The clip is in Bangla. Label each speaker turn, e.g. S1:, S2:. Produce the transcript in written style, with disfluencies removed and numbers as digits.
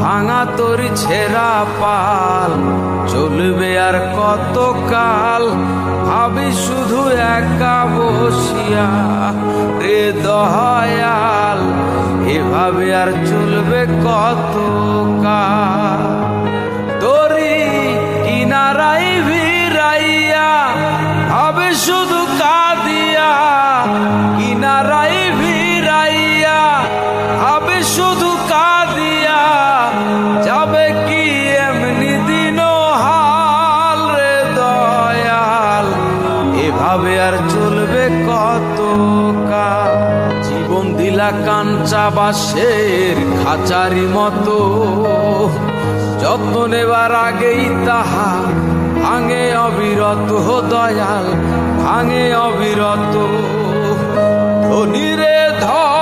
S1: ভাঙা তোর ছেঁড়া পাল চলবে আর কত কাল, ভাবি শুধু একা বসিয়া রে দয়াল, এভাবে আর চলবে কত কাল। তোরি কিনারাই ভিড়াইয়া ভাবে শুধু কাঁদিয়া, কিনারাই ভিড়াইয়া ভাবে শুধু কাঁদিয়া, যাবে কি এমনি দিন হাল রে দয়াল, এভাবে আর চলবে কত কাল। জীবন দিলা কাঞ্চা বাঁশের খাঁচারি মতো, যত্ন নেবার আগেই তাহা ভাঙে অবিরত দয়াল, ভাঙে অবিরত। ধনী রে ধর